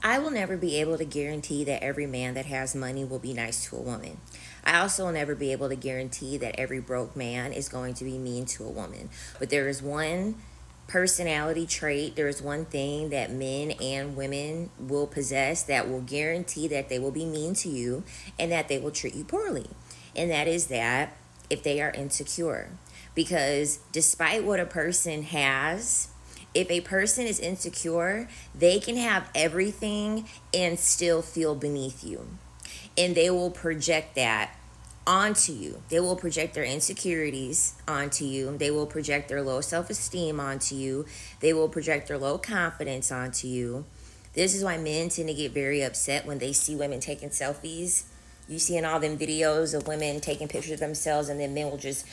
I will never be able to guarantee that every man that has money will be nice to a woman. I also will never be able to guarantee that every broke man is going to be mean to a woman. But there is one personality trait, there is one thing that men and women will possess that will guarantee that they will be mean to you and that they will treat you poorly. And that is that if they are insecure. Because despite what a person has, if a person is insecure, they can have everything and still feel beneath you. And they will project that onto you. They will project their insecurities onto you. They will project their low self esteem onto you. They will project their low confidence onto you. This is why men tend to get very upset when they see women taking selfies. You see in all them videos of women taking pictures of themselves, and then men will just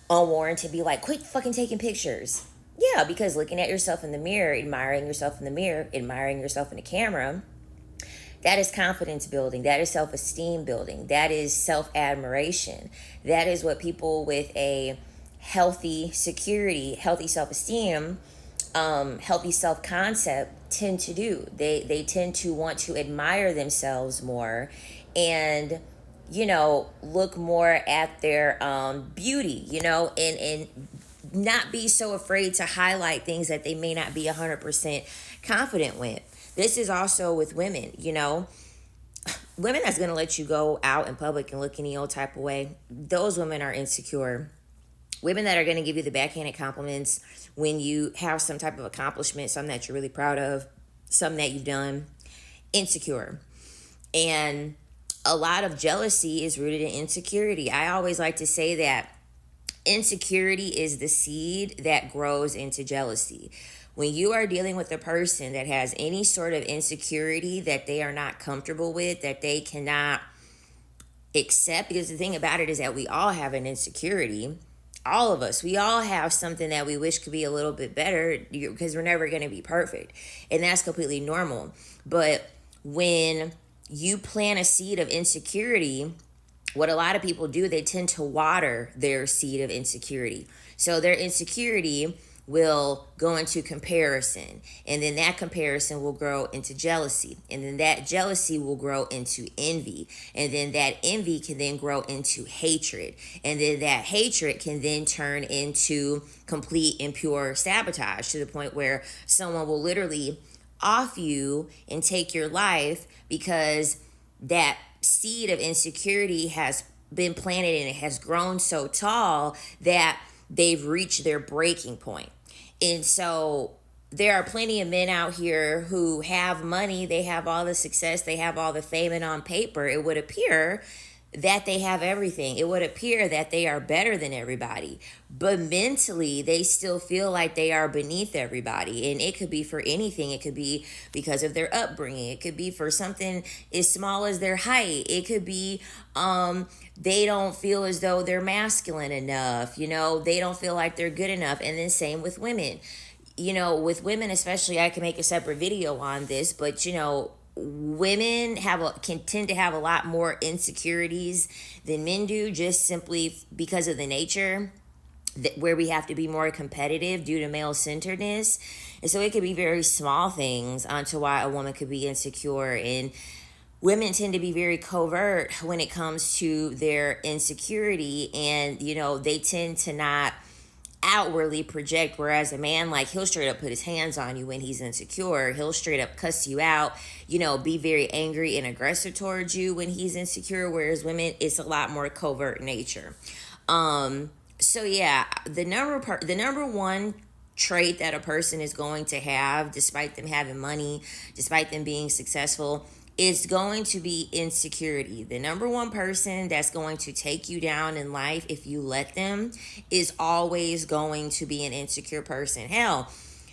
unwarranted be like, quit fucking taking pictures. Yeah, because looking at yourself in the mirror, admiring yourself in the mirror, admiring yourself in the camera, that is confidence building. That is self-esteem building. That is self-admiration. That is what people with a healthy security, healthy self-esteem, healthy self-concept tend to do. They tend to want to admire themselves more and, look more at their beauty, and not be so afraid to highlight things that they may not be 100% confident with. This is also with women, women that's going to let you go out in public and look any old type of way. Those women are insecure. Women that are going to give you the backhanded compliments when you have some type of accomplishment, something that you're really proud of, something that you've done, insecure. And a lot of jealousy is rooted in insecurity. I always like to say that insecurity is the seed that grows into jealousy. When you are dealing with a person that has any sort of insecurity that they are not comfortable with, that they cannot accept, because the thing about it is that we all have an insecurity. All of us, we all have something that we wish could be a little bit better because we're never going to be perfect. And that's completely normal. But when you plant a seed of insecurity, what a lot of people do, they tend to water their seed of insecurity. So their insecurity will go into comparison, and then that comparison will grow into jealousy, and then that jealousy will grow into envy, and then that envy can then grow into hatred, and then that hatred can then turn into complete and pure sabotage, to the point where someone will literally off you and take your life because that seed of insecurity has been planted and it has grown so tall that they've reached their breaking point. And so there are plenty of men out here who have money, they have all the success, they have all the fame, and on paper it would appear that they have everything. It would appear that they are better than everybody, but mentally they still feel like they are beneath everybody. And it could be for anything. It could be because of their upbringing. It could be for something as small as their height. It could be they don't feel as though they're masculine enough. They don't feel like they're good enough. And then same with women. With women especially, I can make a separate video on this, but women can tend to have a lot more insecurities than men do, just simply because of the nature where we have to be more competitive due to male centeredness. And so it could be very small things onto why a woman could be insecure. And women tend to be very covert when it comes to their insecurity, and they tend to not outwardly project, whereas a man, like, he'll straight up put his hands on you when he's insecure. He'll straight up cuss you out, be very angry and aggressive towards you when he's insecure, whereas women, it's a lot more covert nature. So yeah, the number one trait that a person is going to have, despite them having money, despite them being successful, is going to be insecurity. The number one person that's going to take you down in life, if you let them, is always going to be an insecure person. Hell,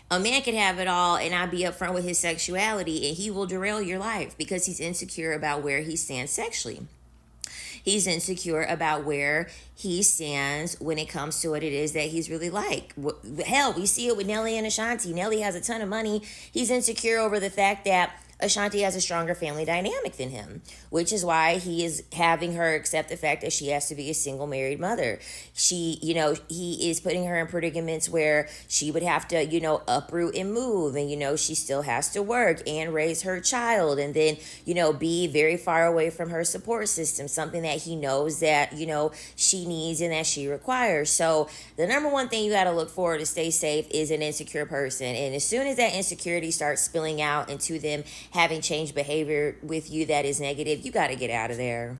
a man could have it all and not be upfront with his sexuality, and he will derail your life because he's insecure about where he stands sexually. He's insecure about where he stands when it comes to what it is that he's really like. Hell, we see it with Nelly and Ashanti. Nelly has a ton of money. He's insecure over the fact that Ashanti has a stronger family dynamic than him, which is why he is having her accept the fact that she has to be a single married mother. He is putting her in predicaments where she would have to, uproot and move, and, she still has to work and raise her child, and then, be very far away from her support system, something that he knows that, she needs and that she requires. So the number one thing you got to look for to stay safe is an insecure person. And as soon as that insecurity starts spilling out into them having changed behavior with you that is negative, you got to get out of there.